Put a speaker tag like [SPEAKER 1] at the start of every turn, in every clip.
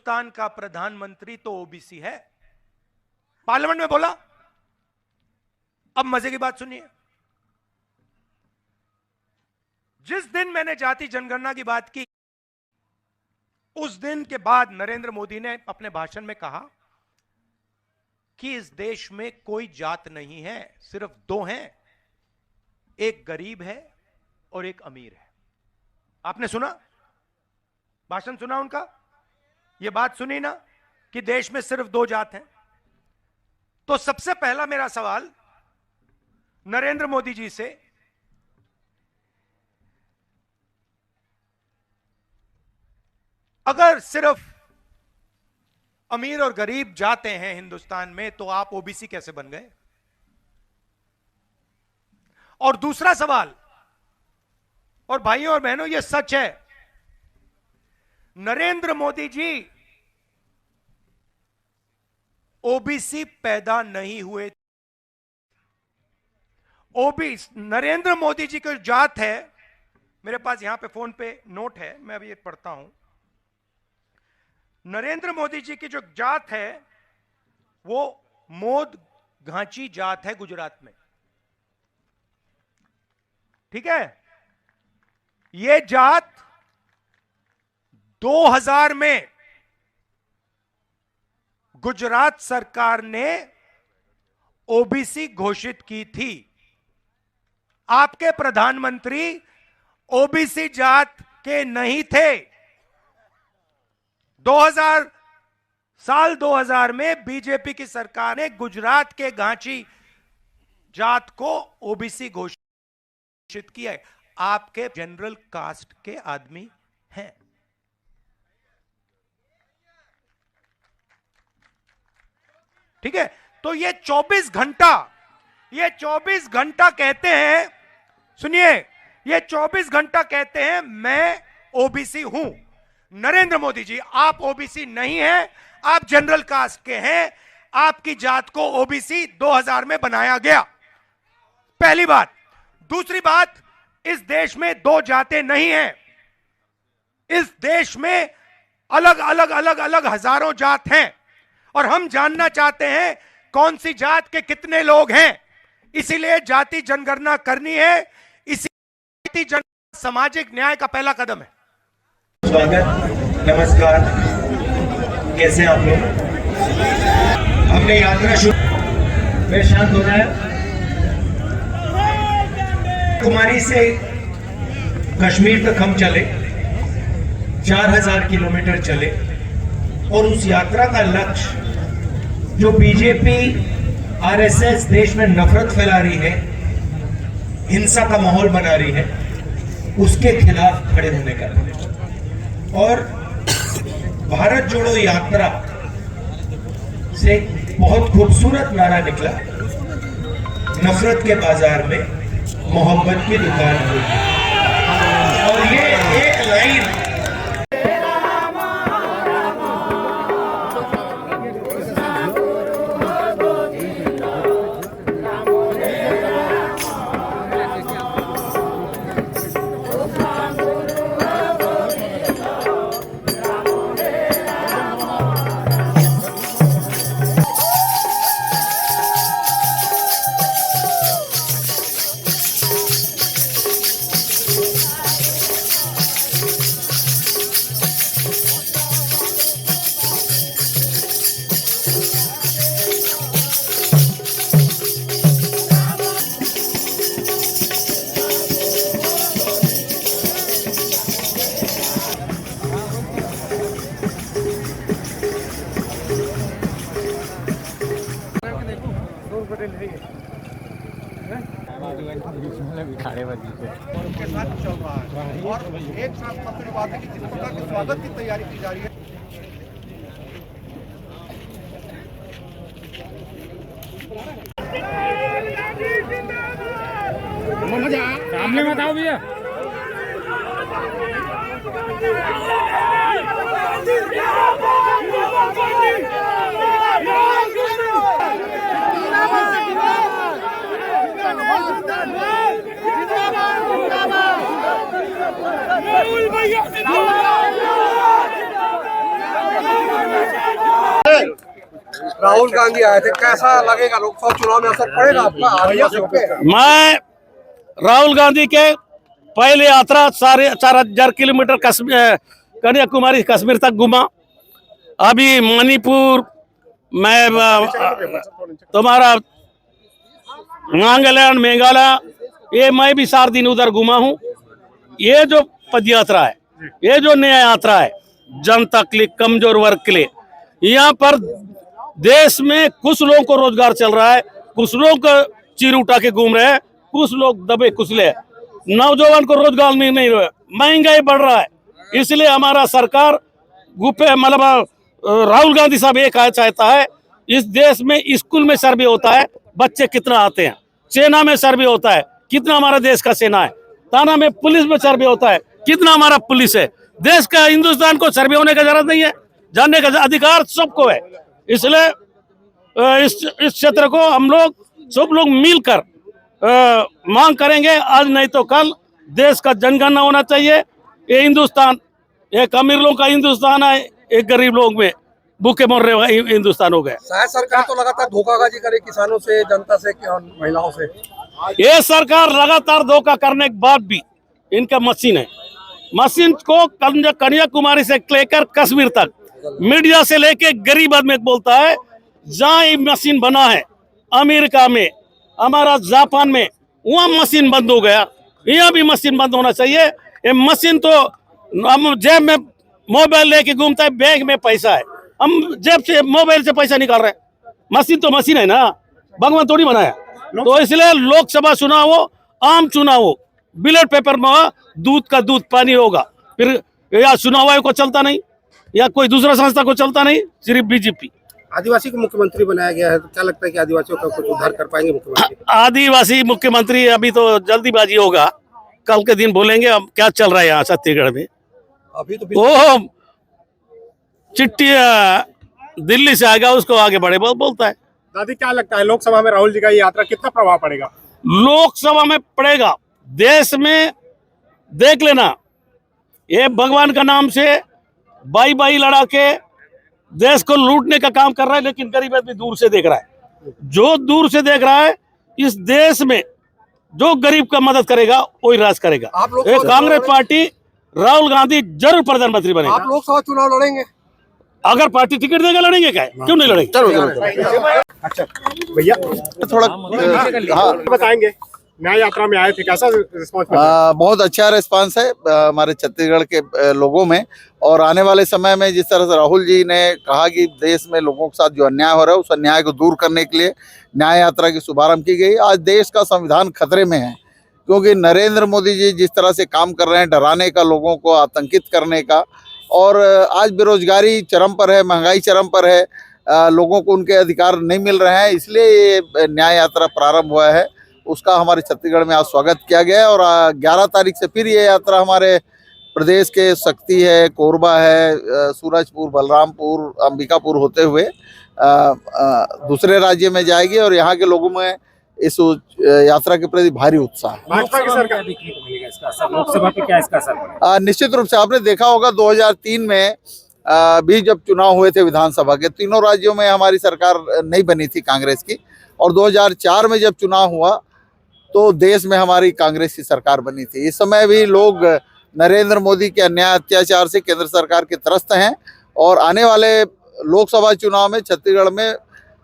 [SPEAKER 1] हिंदुस्तान का प्रधानमंत्री तो ओबीसी है, पार्लियामेंट में बोला। अब मजे की बात सुनिए, जिस दिन मैंने जाति जनगणना की बात की, उस दिन के बाद नरेंद्र मोदी ने अपने भाषण में कहा कि इस देश में कोई जात नहीं है, सिर्फ दो हैं, एक गरीब है और एक अमीर है। आपने सुना, भाषण सुना उनका? यह बात सुनी ना कि देश में सिर्फ दो जात हैं? तो सबसे पहला मेरा सवाल नरेंद्र मोदी जी से, अगर सिर्फ अमीर और गरीब जाते हैं हिंदुस्तान में, तो आप ओबीसी कैसे बन गए? और दूसरा सवाल, और भाइयों और बहनों यह सच है, नरेंद्र मोदी जी ओबीसी पैदा नहीं हुए। ओबीसी नरेंद्र मोदी जी की जात है, मेरे पास यहां पे फोन पे नोट है, मैं अभी ये पढ़ता हूं। नरेंद्र मोदी जी की जो जात है वो मोद घांची जात है गुजरात में, ठीक है? ये जात 2000 में गुजरात सरकार ने ओबीसी घोषित की थी। आपके प्रधानमंत्री ओबीसी जात के नहीं थे। 2000 में बीजेपी की सरकार ने गुजरात के घांची जात को ओबीसी घोषित किया है। आपके जनरल कास्ट के आदमी हैं। ठीक है? तो ये 24 घंटा कहते हैं, सुनिए, ये 24 घंटा कहते हैं मैं ओबीसी हूं। नरेंद्र मोदी जी, आप ओबीसी नहीं हैं, आप जनरल कास्ट के हैं। आपकी जात को ओबीसी 2000 में बनाया गया, पहली बात। दूसरी बात, इस देश में दो जातें नहीं हैं। इस देश में अलग अलग हजारों जात हैं, और हम जानना चाहते हैं कौन सी जात के कितने लोग हैं। इसीलिए जाति जनगणना करनी है। इसी सामाजिक न्याय का पहला कदम है।
[SPEAKER 2] स्वागत, नमस्कार, कैसे हैं आप लोग? हमने यात्रा शुरू में शांत हो जाए, कुमारी से कश्मीर तक हम चले, 4000 किलोमीटर चले, और उस यात्रा का लक्ष्य जो बीजेपी आरएसएस देश में नफरत फैला रही है, हिंसा का माहौल बना रही है, उसके खिलाफ खड़े होने का। और भारत जोड़ो यात्रा से बहुत खूबसूरत नारा निकला, नफरत के बाजार में मोहब्बत की दुकान होगी। और ये एक लाइन
[SPEAKER 3] के साथ चल रहा है, और एक साथ पत्र बात है कि जिस प्रकार के स्वागत की तैयारी की जा रही है।
[SPEAKER 4] सामने मत आओ भैया। राहुल भैया
[SPEAKER 3] राहुल गांधी आए थे, कैसा लगेगा लोकसभा चुनाव में असर पड़ेगा आपका आदिवासियों पे?
[SPEAKER 5] मैं राहुल गांधी के पहले यात्रा 4,000 किलोमीटर कन्याकुमारी कश्मीर तक घूमा। अभी मणिपुर मैं तुम्हारा नागालैंड मेघालय ये मैं भी 4 दिन उधर घूमा हूँ। ये जो पद यात्रा है, ये जो न्याय यात्रा है जनता के लिए, कमजोर वर्ग के लिए, यहाँ पर देश में कुछ लोगों को रोजगार चल रहा है, कुछ लोग चीर उठा के घूम रहे हैं, कुछ लोग दबे कुचले, नौजवान को रोजगार नहीं रहा, महंगाई बढ़ रहा है। इसलिए हमारा सरकार गुप्पे मतलब राहुल गांधी साहब एक चाहता है, इस देश में स्कूल में सर्वे होता है बच्चे कितना आते हैं, सेना में सर्वे होता है कितना हमारा देश का सेना है, थाना में पुलिस में सर्वे होता है कितना हमारा पुलिस है। देश का हिंदुस्तान को सर्वे होने का जरूरत नहीं है, जानने का अधिकार सबको है। इसलिए इस क्षेत्र को हम लोग सब लोग मिलकर मांग करेंगे, आज नहीं तो कल देश का जनगणना होना चाहिए। ये हिंदुस्तान एक अमीर लोगों का हिंदुस्तान है, एक गरीब लोग में भूखे मर रहे हिंदुस्तान हो गया।
[SPEAKER 3] शायद सरकार तो लगातार धोखाबाजी करे किसानों से, जनता से और महिलाओं से।
[SPEAKER 5] ये सरकार लगातार धोखा करने के बाद भी इनका मशीन है, मशीन को कन्याकुमारी से लेकर कश्मीर तक मीडिया से लेके गरीब आदमी बोलता है। जहाँ ये मशीन बना है अमेरिका में, हमारा जापान में, वहाँ मशीन बंद हो गया, यहाँ भी मशीन बंद होना चाहिए। ये मशीन तो हम जेब में मोबाइल लेके घूमता है, बैंक में पैसा है, हम जेब से मोबाइल से पैसा निकाल रहे हैं। मशीन तो मशीन है ना, भगवान थोड़ी बनाया। तो इसलिए लोकसभा चुनाव हो, आम चुनाव हो, बैलेट पेपर में दूध का दूध पानी होगा। फिर या चुनाव आयोग को चलता नहीं, या कोई दूसरा संस्था को चलता नहीं, सिर्फ बीजेपी।
[SPEAKER 3] आदिवासी को मुख्यमंत्री बनाया गया है, तो क्या लगता है कि आदिवासियों का कुछ उद्धार कर पाएंगे मुख्यमंत्री?
[SPEAKER 5] आदिवासी मुख्यमंत्री अभी तो जल्दीबाजी होगा, कल के दिन बोलेंगे अब क्या चल रहा है यहाँ छत्तीसगढ़ में।
[SPEAKER 3] अभी तो
[SPEAKER 5] वो चिट्ठी दिल्ली से आएगा, उसको आगे बढ़े बोलता है।
[SPEAKER 4] दादी क्या लगता है लोकसभा में राहुल जी का ये यात्रा कितना प्रभाव पड़ेगा?
[SPEAKER 5] लोकसभा में पड़ेगा, देश में देख लेना, ये भगवान का नाम से बाई बाई लड़ा के देश को लूटने का काम कर रहा है, लेकिन गरीब आदमी दूर से देख रहा है। जो दूर से देख रहा है, इस देश में जो गरीब का मदद करेगा वही राज करेगा।
[SPEAKER 3] आप लोग
[SPEAKER 5] कांग्रेस पार्टी राहुल गांधी जरूर प्रधानमंत्री बनेगा।
[SPEAKER 3] आप लोकसभा चुनाव लड़ेंगे?
[SPEAKER 5] अगर पार्टी टिकट देगा लड़ेंगे, क्या क्यों नहीं लड़ेंगे।
[SPEAKER 4] अच्छा भैया
[SPEAKER 6] थोड़ा हाँ
[SPEAKER 4] बताएंगे, न्याय यात्रा में आए थे, कैसा रिस्पॉन्स?
[SPEAKER 6] बहुत अच्छा रिस्पांस है हमारे छत्तीसगढ़ के लोगों में। और आने वाले समय में जिस तरह से राहुल जी ने कहा कि देश में लोगों के साथ जो अन्याय हो रहा है उस अन्याय को दूर करने के लिए न्याय यात्रा की शुभारंभ की गई। आज देश का संविधान खतरे में है, क्योंकि नरेंद्र मोदी जी जिस तरह से काम कर रहे हैं, डराने का, लोगों को आतंकित करने का, और आज बेरोजगारी चरम पर है, महंगाई चरम पर है, लोगों को उनके अधिकार नहीं मिल रहे हैं, इसलिए ये न्याय यात्रा प्रारंभ हुआ है। उसका हमारे छत्तीसगढ़ में आज स्वागत किया गया है। और 11 तारीख से फिर ये यात्रा हमारे प्रदेश के शक्ति है, कोरबा है, सूरजपुर, बलरामपुर, अंबिकापुर होते हुए दूसरे राज्य में जाएगी। और यहाँ के लोगों में इस यात्रा के प्रति भारी उत्साह है।
[SPEAKER 4] भाजपा की सरकार देखने को मिलेगा इसका असर, लोकसभा पे क्या इसका असर पड़ेगा?
[SPEAKER 6] निश्चित रूप से आपने देखा होगा 2003 में भी जब चुनाव हुए थे विधानसभा के, तीनों राज्यों में हमारी सरकार नहीं बनी थी कांग्रेस की। और 2004 में जब चुनाव हुआ तो देश में हमारी कांग्रेस की सरकार बनी थी। इस समय भी लोग नरेंद्र मोदी के अन्याय अत्याचार से केंद्र सरकार के त्रस्त हैं। और आने वाले लोकसभा चुनाव में छत्तीसगढ़ में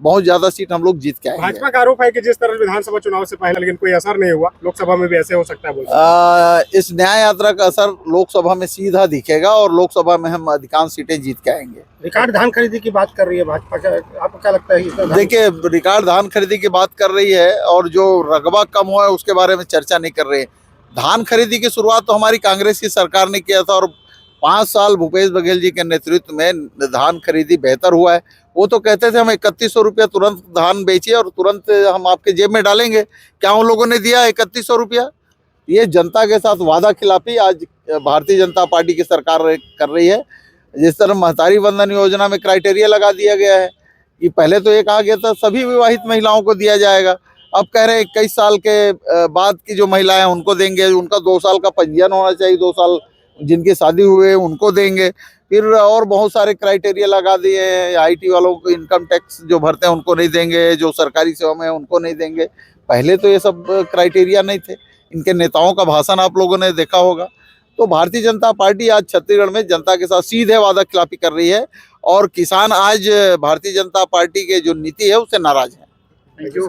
[SPEAKER 6] बहुत ज्यादा सीट हम लोग जीत के आएंगे।
[SPEAKER 4] भाजपा का आरोप है कि जिस तरह विधानसभा चुनाव से पहले लेकिन कोई असर नहीं हुआ, लोकसभा में भी ऐसे हो सकता है बोलते।
[SPEAKER 6] इस न्याय यात्रा का असर लोकसभा में सीधा दिखेगा और लोकसभा में हम अधिकांश सीटें जीत के आएंगे।
[SPEAKER 3] रिकॉर्ड धान खरीदी की बात कर रही है भाजपा, आपको क्या लगता है?
[SPEAKER 6] देखिए, रिकॉर्ड धान खरीदी की बात कर रही है और जो रकबा कम हुआ है उसके बारे में चर्चा नहीं कर रही है। धान खरीदी की शुरुआत तो हमारी कांग्रेस की सरकार ने किया था और 5 साल भूपेश बघेल जी के नेतृत्व में धान खरीदी बेहतर हुआ है। वो तो कहते थे हम 3100 रुपया तुरंत धान बेचिए और तुरंत हम आपके जेब में डालेंगे। क्या उन लोगों ने दिया 3100 रुपया? ये जनता के साथ वादा खिलाफी आज भारतीय जनता पार्टी की सरकार कर रही है। जिस तरह महतारी वंदन योजना में क्राइटेरिया लगा दिया गया है कि पहले तो ये कहा गया था सभी विवाहित महिलाओं को दिया जाएगा, अब कह रहे हैं 21 साल के बाद की जो महिलाएं उनको देंगे। उनका 2 साल का पंजीयन होना चाहिए, 2 साल जिनकी शादी हुए हैं उनको देंगे, फिर और बहुत सारे क्राइटेरिया लगा दिए हैं। IT वालों को इनकम टैक्स जो भरते हैं उनको नहीं देंगे, जो सरकारी सेवा में है उनको नहीं देंगे। पहले तो ये सब क्राइटेरिया नहीं थे। इनके नेताओं का भाषण आप लोगों ने देखा होगा। तो भारतीय जनता पार्टी आज छत्तीसगढ़ में जनता के साथ सीधे वादा खिलाफी कर रही है और किसान आज भारतीय जनता पार्टी के जो नीति है उससे नाराज है।
[SPEAKER 4] Thank you.